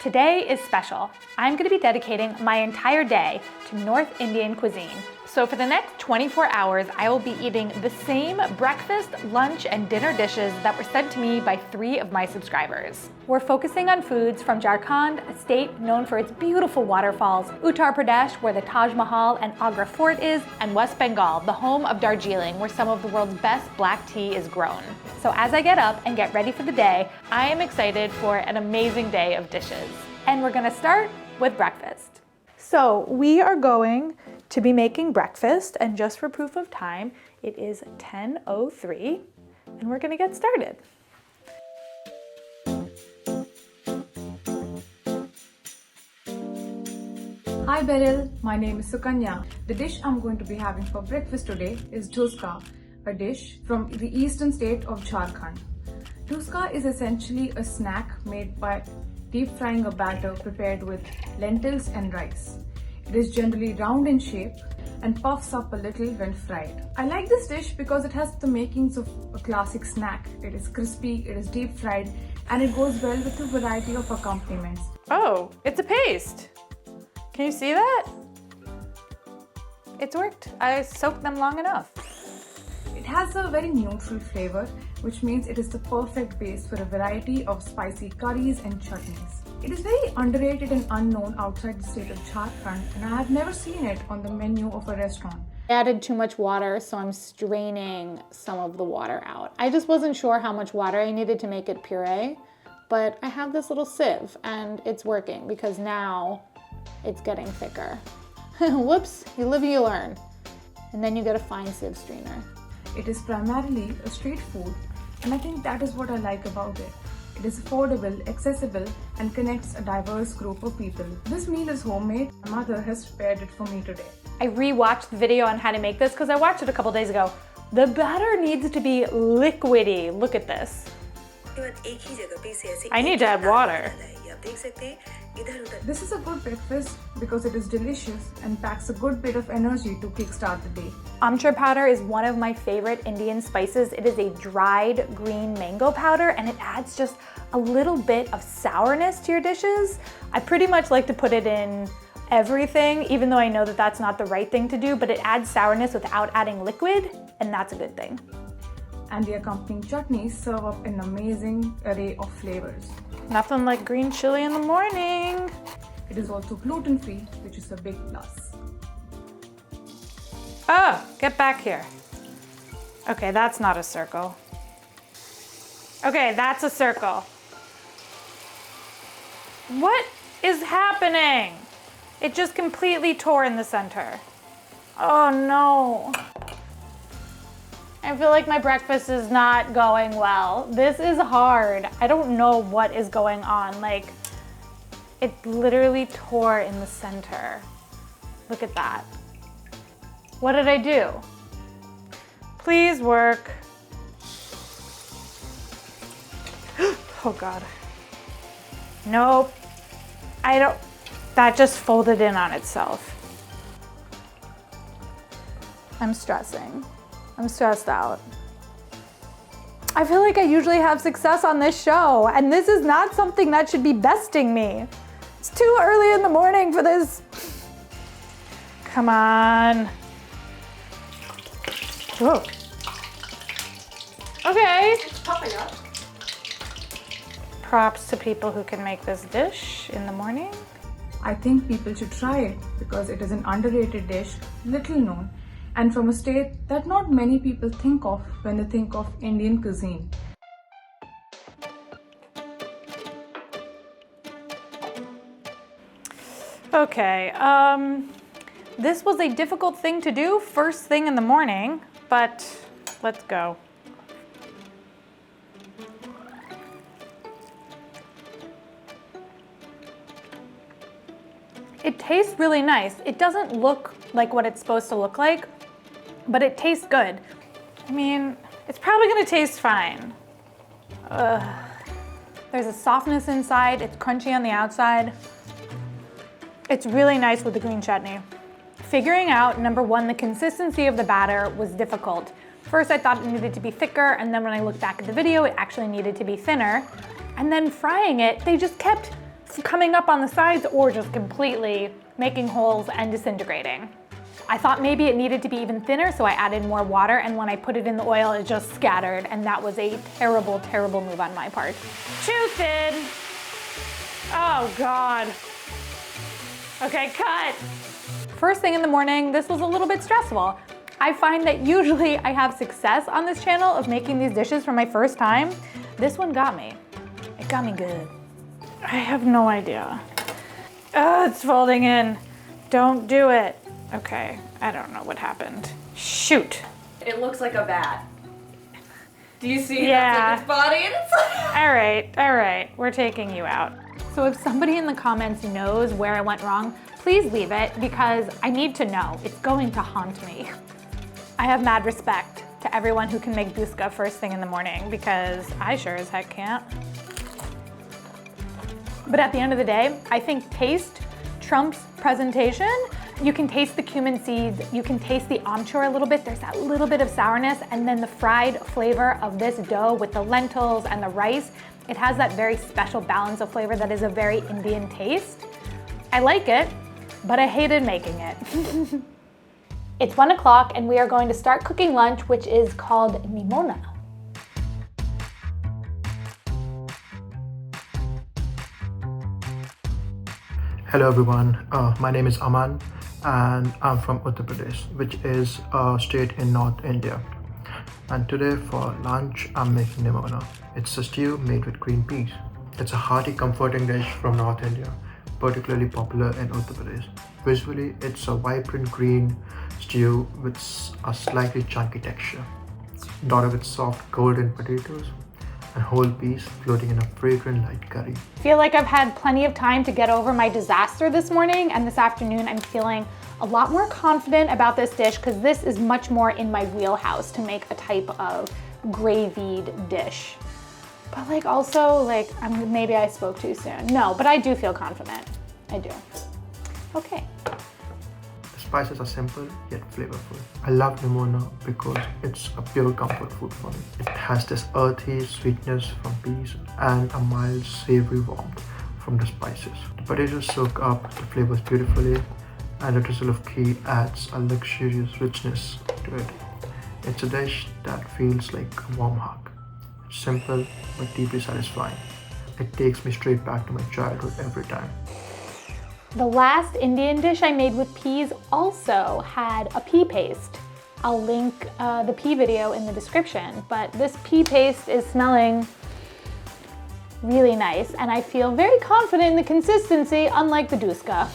Today is special. I'm gonna be dedicating my entire day to North Indian cuisine. So for the next 24 hours, I will be eating the same breakfast, lunch, and dinner dishes that were sent to me by 3 of my subscribers. We're focusing on foods from Jharkhand, a state known for its beautiful waterfalls, Uttar Pradesh, where the Taj Mahal and Agra Fort is, and West Bengal, the home of Darjeeling, where some of the world's best black tea is grown. So as I get up and get ready for the day, I am excited for an amazing day of dishes. And we're gonna start with breakfast. So we are going to be making breakfast, and just for proof of time, it is 10:03, and we're gonna get started. Hi Beryl, my name is Sukanya. The dish I'm going to be having for breakfast today is Dhuska, a dish from the eastern state of Jharkhand. Dhuska is essentially a snack made by deep frying a batter prepared with lentils and rice. It is generally round in shape and puffs up a little when fried. I like this dish because it has the makings of a classic snack. It is crispy, it is deep fried, and it goes well with a variety of accompaniments. Oh, it's a paste. Can you see that? It's worked. I soaked them long enough. It has a very neutral flavor, which means it is the perfect base for a variety of spicy curries and chutneys. It is very underrated and unknown outside the state of Jharkhand, and I have never seen it on the menu of a restaurant. I added too much water, so I'm straining some of the water out. I just wasn't sure how much water I needed to make it puree, but I have this little sieve and it's working because now it's getting thicker. Whoops, you live and you learn. And then you get a fine sieve strainer. It is primarily a street food, and I think that is what I like about it. It is affordable, accessible, and connects a diverse group of people. This meal is homemade. My mother has prepared it for me today. I re-watched the video on how to make this because I watched it a couple days ago. The batter needs to be liquidy. Look at this. I need to add water. This is a good breakfast because it is delicious and packs a good bit of energy to kickstart the day. Amchur powder is one of my favorite Indian spices. It is a dried green mango powder, and it adds just a little bit of sourness to your dishes. I pretty much like to put it in everything, even though I know that that's not the right thing to do, but it adds sourness without adding liquid, and that's a good thing. And the accompanying chutneys serve up an amazing array of flavors. Nothing like green chili in the morning. It is also gluten-free, which is a big plus. Oh, get back here. Okay, that's not a circle. Okay, that's a circle. What is happening? It just completely tore in the center. Oh no. I feel like my breakfast is not going well. This is hard. I don't know what is going on. Like, it literally tore in the center. Look at that. What did I do? Please work. Oh God. Nope. I don't, that just folded in on itself. I'm stressing. I'm stressed out. I feel like I usually have success on this show, and this is not something that should be besting me. It's too early in the morning for this. Come on. Whoa. Okay. Props to people who can make this dish in the morning. I think people should try it because it is an underrated dish, little known, and from a state that not many people think of when they think of Indian cuisine. Okay, this was a difficult thing to do first thing in the morning, but let's go. It tastes really nice. It doesn't look like what it's supposed to look like, but it tastes good. I mean, it's probably gonna taste fine. There's a softness inside, it's crunchy on the outside. It's really nice with the green chutney. Figuring out, number one, the consistency of the batter was difficult. First, I thought it needed to be thicker, and then when I looked back at the video, it actually needed to be thinner. And then frying it, they just kept coming up on the sides or just completely making holes and disintegrating. I thought maybe it needed to be even thinner, so I added more water, and when I put it in the oil, it just scattered, and that was a terrible, terrible move on my part. Too thin. Oh God. Okay, cut. First thing in the morning, this was a little bit stressful. I find that usually I have success on this channel of making these dishes for my first time. This one got me. It got me good. I have no idea. Oh, it's folding in. Don't do it. Okay, I don't know what happened. Shoot. It looks like a bat. Do you see Yeah. that's like its body and it's All right, we're taking you out. So if somebody in the comments knows where I went wrong, please leave it because I need to know. It's going to haunt me. I have mad respect to everyone who can make Dhuska first thing in the morning because I sure as heck can't. But at the end of the day, I think taste trumps presentation. You can taste the cumin seeds, you can taste the amchur a little bit, there's that little bit of sourness, and then the fried flavor of this dough with the lentils and the rice, it has that very special balance of flavor that is a very Indian taste. I like it, but I hated making it. It's 1 o'clock and we are going to start cooking lunch, which is called Nimona. Hello everyone, my name is Aman and I'm from Uttar Pradesh, which is a state in North India. And today for lunch I'm making Nimona. It's a stew made with green peas. It's a hearty, comforting dish from North India, particularly popular in Uttar Pradesh. Visually, it's a vibrant green stew with a slightly chunky texture, dotted with soft golden potatoes and whole peas floating in a fragrant light curry. I feel like I've had plenty of time to get over my disaster this morning, and this afternoon I'm feeling a lot more confident about this dish because this is much more in my wheelhouse to make a type of gravied dish. But like also like maybe I spoke too soon. No, but I do feel confident. I do. Okay. The spices are simple yet flavorful. I love Nimona because it's a pure comfort food for me. It has this earthy sweetness from peas and a mild savory warmth from the spices. The potatoes soak up the flavors beautifully, and a drizzle of ghee adds a luxurious richness to it. It's a dish that feels like a warm hug. It's simple but deeply satisfying. It takes me straight back to my childhood every time. The last Indian dish I made with peas also had a pea paste. I'll link the pea video in the description, but this pea paste is smelling really nice and I feel very confident in the consistency, unlike the Dhuska.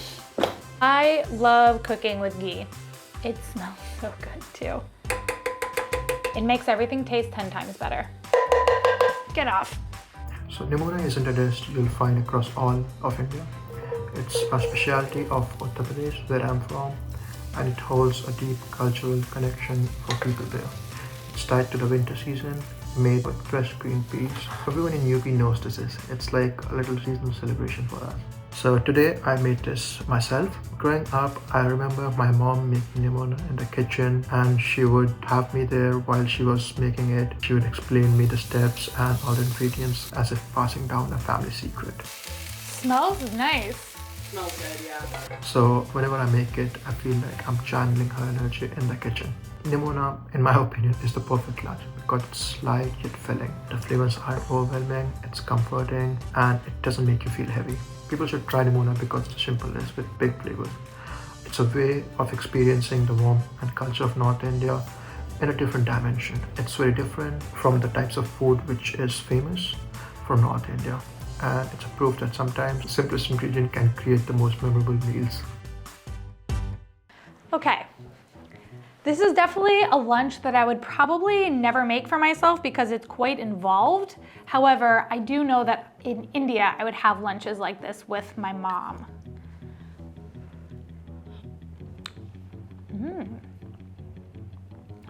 I love cooking with ghee. It smells so good too. It makes everything taste 10 times better. Get off. So Nimona isn't a dish you'll find across all of India. It's a specialty of Uttar Pradesh, where I'm from, and it holds a deep cultural connection for people there. It's tied to the winter season, made with fresh green peas. Everyone in UP knows this is. It's like a little seasonal celebration for us. So today I made this myself. Growing up, I remember my mom making Nimona in the kitchen, and she would have me there while she was making it. She would explain me the steps and all the ingredients as if passing down a family secret. Smells nice. smells good, yeah. So whenever I make it, I feel like I'm channeling her energy in the kitchen. Nimona, in my opinion, is the perfect lunch because it's light yet filling. The flavors aren't overwhelming, it's comforting, and it doesn't make you feel heavy. People should try Nimona because it's simple is with big flavors. It's a way of experiencing the warmth and culture of North India in a different dimension. It's very different from the types of food which is famous from North India. And it's a proof that sometimes the simplest ingredient can create the most memorable meals. Okay, this is definitely a lunch that I would probably never make for myself because it's quite involved. However, I do know that in India, I would have lunches like this with my mom.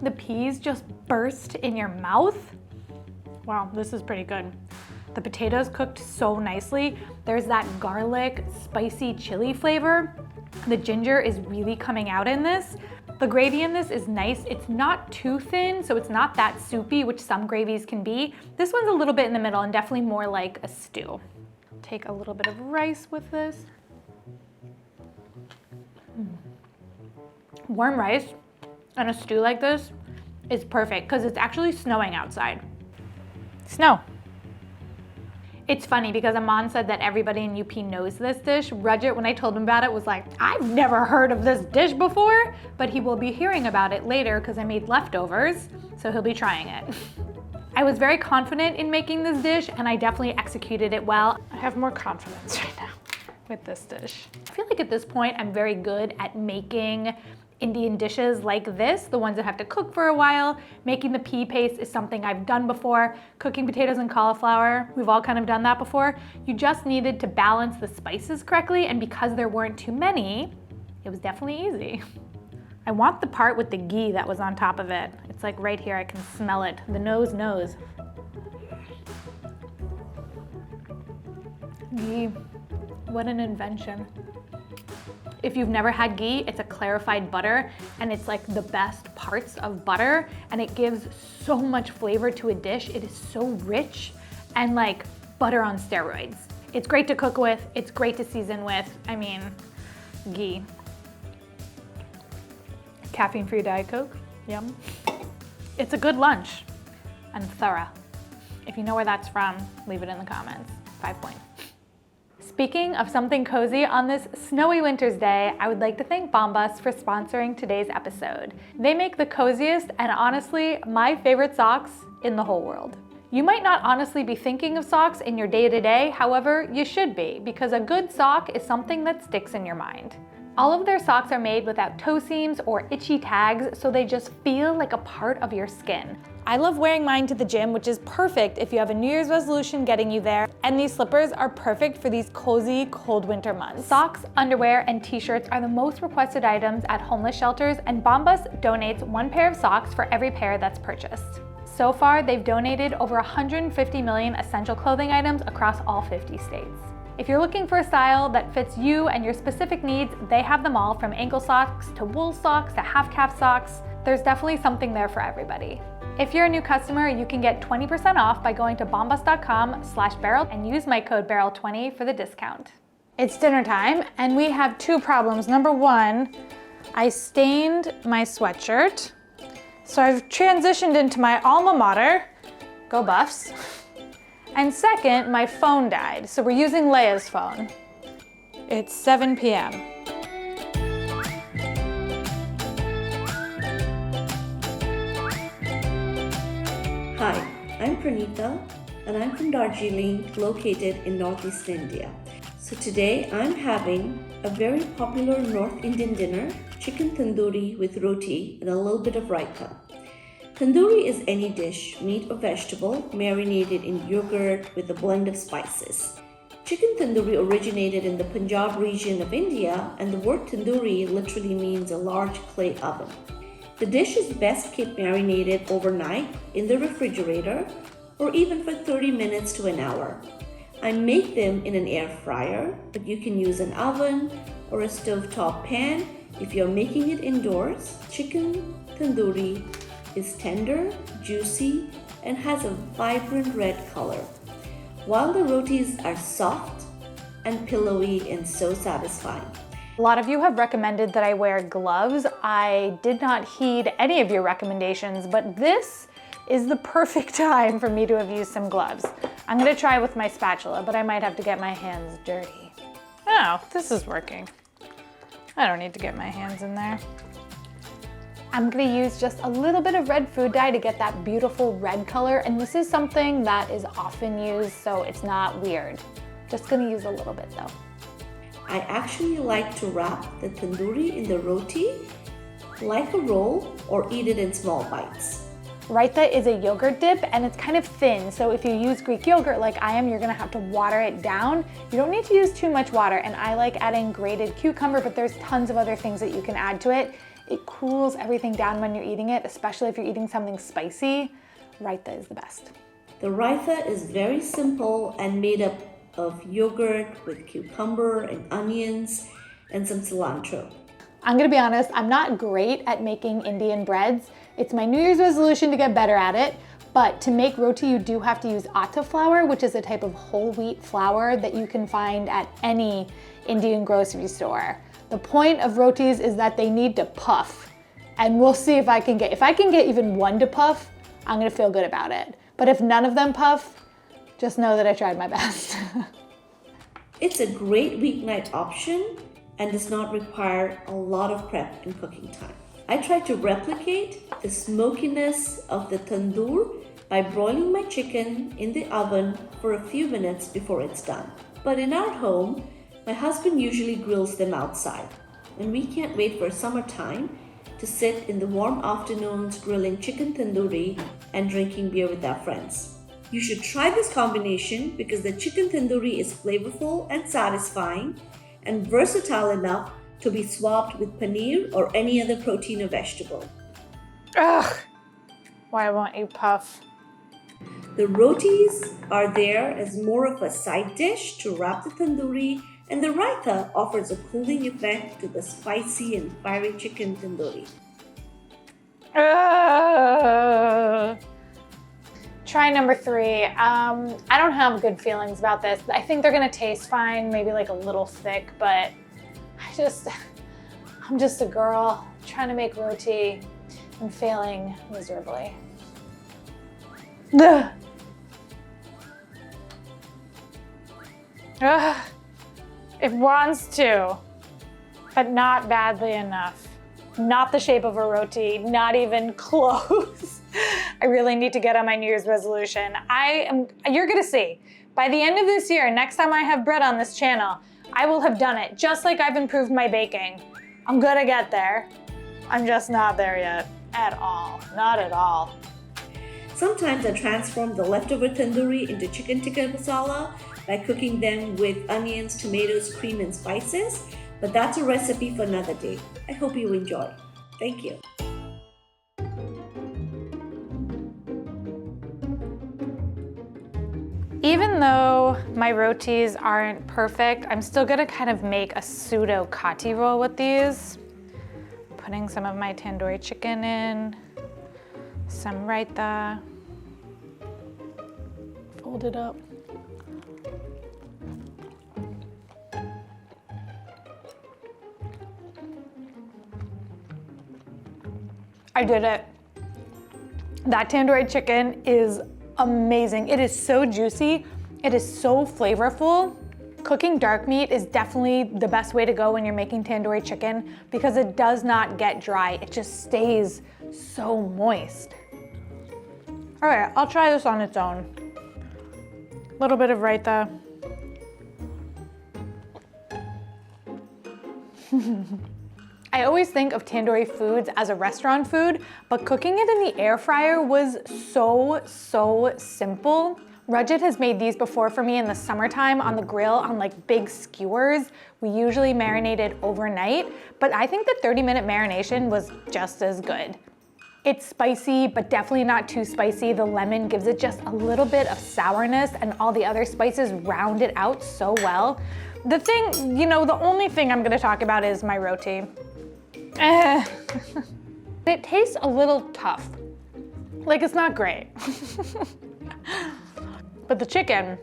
The peas just burst in your mouth. Wow, this is pretty good. The potatoes cooked so nicely. There's that garlic, spicy chili flavor. The ginger is really coming out in this. The gravy in this is nice. It's not too thin, so it's not that soupy, which some gravies can be. This one's a little bit in the middle and definitely more like a stew. take a little bit of rice with this. Warm rice and a stew like this is perfect because it's actually snowing outside. Snow. It's funny because Aman said that everybody in UP knows this dish. Rajat, when I told him about it, was like, I've never heard of this dish before, but he will be hearing about it later because I made leftovers, so he'll be trying it. I was very confident in making this dish and I definitely executed it well. I have more confidence right now with this dish. I feel like at this point I'm very good at making Indian dishes like this, the ones that have to cook for a while. Making the pea paste is something I've done before. Cooking potatoes and cauliflower, we've all kind of done that before. You just needed to balance the spices correctly, and because there weren't too many, it was definitely easy. I want the part with the ghee that was on top of it. It's like right here, I can smell it. The nose knows. Ghee, what an invention. If you've never had ghee, it's a clarified butter and it's like the best parts of butter and it gives so much flavor to a dish. It is so rich and like butter on steroids. It's great to cook with, it's great to season with. I mean, ghee. Caffeine-free Diet Coke, yum. It's a good lunch and thorough. If you know where that's from, leave it in the comments. 5 points. Speaking of something cozy on this snowy winter's day, I would like to thank Bombas for sponsoring today's episode. They make the coziest and honestly my favorite socks in the whole world. You might not honestly be thinking of socks in your day-to-day, however, you should be, because a good sock is something that sticks in your mind. All of their socks are made without toe seams or itchy tags, so they just feel like a part of your skin. I love wearing mine to the gym, which is perfect if you have a New Year's resolution getting you there, and these slippers are perfect for these cozy, cold winter months. Socks, underwear, and t-shirts are the most requested items at homeless shelters, and Bombas donates 1 pair of socks for every pair that's purchased. So far, they've donated over 150 million essential clothing items across all 50 states. If you're looking for a style that fits you and your specific needs, they have them all, from ankle socks to wool socks to half-calf socks. There's definitely something there for everybody. If you're a new customer, you can get 20% off by going to bombas.com/Beryl and use my code Beryl20 for the discount. It's dinner time and we have 2 problems. Number 1, I stained my sweatshirt. So I've transitioned into my alma mater, go Buffs. And second, my phone died. So we're using Leia's phone. It's 7 p.m. Hi, I'm Pranita and I'm from Darjeeling, located in Northeast India. So today I'm having a very popular North Indian dinner, chicken tandoori with roti and a little bit of raita. Tandoori is any dish, meat or vegetable, marinated in yogurt with a blend of spices. Chicken tandoori originated in the Punjab region of India, and the word tandoori literally means a large clay oven. The dish is best kept marinated overnight in the refrigerator or even for 30 minutes to an hour. I make them in an air fryer, but you can use an oven or a stovetop pan if you're making it indoors. Chicken tandoori is tender, juicy, and has a vibrant red color, while the rotis are soft and pillowy and so satisfying. A lot of you have recommended that I wear gloves. I did not heed any of your recommendations, but this is the perfect time for me to have used some gloves. I'm gonna try with my spatula, but I might have to get my hands dirty. Oh, this is working. I don't need to get my hands in there. I'm gonna use just a little bit of red food dye to get that beautiful red color, and this is something that is often used, so it's not weird. Just gonna use a little bit though. I actually like to wrap the tandoori in the roti like a roll or eat it in small bites. Raita is a yogurt dip and it's kind of thin, so if you use Greek yogurt like I am, you're gonna have to water it down. You don't need to use too much water, and I like adding grated cucumber, but there's tons of other things that you can add to it. It cools everything down when you're eating it, especially if you're eating something spicy. Raita is the best. The raita is very simple and made up of yogurt with cucumber and onions and some cilantro. I'm gonna be honest, I'm not great at making Indian breads. It's my New Year's resolution to get better at it, But to make roti, you do have to use atta flour, which is a type of whole wheat flour that you can find at any Indian grocery store. The point of rotis is that they need to puff. And we'll see if I can get even one to puff, I'm gonna feel good about it. But if none of them puff, just know that I tried my best. It's a great weeknight option and does not require a lot of prep and cooking time. I try to replicate the smokiness of the tandoor by broiling my chicken in the oven for a few minutes before it's done. But in our home, my husband usually grills them outside, and we can't wait for summertime to sit in the warm afternoons grilling chicken tandoori and drinking beer with our friends. You should try this combination because the chicken tandoori is flavorful and satisfying and versatile enough to be swapped with paneer or any other protein or vegetable. Ugh, why won't you puff? The rotis are there as more of a side dish to wrap the tandoori, and the raita offers a cooling effect to the spicy and fiery chicken tandoori. Try number 3. I don't have good feelings about this. I think they're gonna taste fine, maybe like a little thick, but I'm just a girl trying to make roti and failing miserably. Ugh. Ugh. It wants to, but not badly enough. Not the shape of a roti, not even close. I really need to get on my New Year's resolution. You're gonna see, by the end of this year, next time I have bread on this channel, I will have done it, just like I've improved my baking. I'm gonna get there. I'm just not there yet, at all, not at all. Sometimes I transform the leftover tandoori into chicken tikka masala by cooking them with onions, tomatoes, cream, and spices, but that's a recipe for another day. I hope you enjoy. Thank you. Even though my rotis aren't perfect, I'm still gonna kind of make a pseudo kati roll with these. Putting some of my tandoori chicken in, some raita, fold it up. I did it. That tandoori chicken is amazing. It is so juicy. It is so flavorful. Cooking dark meat is definitely the best way to go when you're making tandoori chicken because it does not get dry. It just stays so moist. All right, I'll try this on its own. A little bit of raita. I always think of tandoori foods as a restaurant food, but cooking it in the air fryer was so simple. Rajat has made these before for me in the summertime on the grill on like big skewers. We usually marinate it overnight, but I think the 30-minute marination was just as good. It's spicy, but definitely not too spicy. The lemon gives it just a little bit of sourness and all the other spices round it out so well. The thing, the only thing I'm gonna talk about is my roti. It tastes a little tough. Like it's not great. But the chicken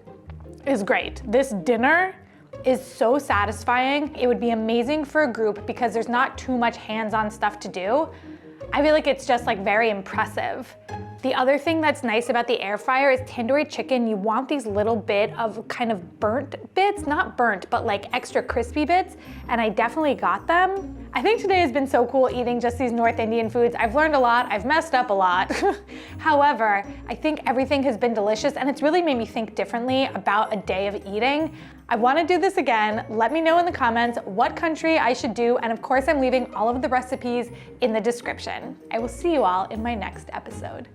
is great. This dinner is so satisfying. It would be amazing for a group because there's not too much hands-on stuff to do. I feel like it's just like very impressive. The other thing that's nice about the air fryer is tandoori chicken, you want these little bit of kind of burnt bits, not burnt, but like extra crispy bits, and I definitely got them. I think today has been so cool eating just these North Indian foods. I've learned a lot, I've messed up a lot. However, I think everything has been delicious and it's really made me think differently about a day of eating. I wanna do this again. Let me know in the comments what country I should do, and of course I'm leaving all of the recipes in the description. I will see you all in my next episode.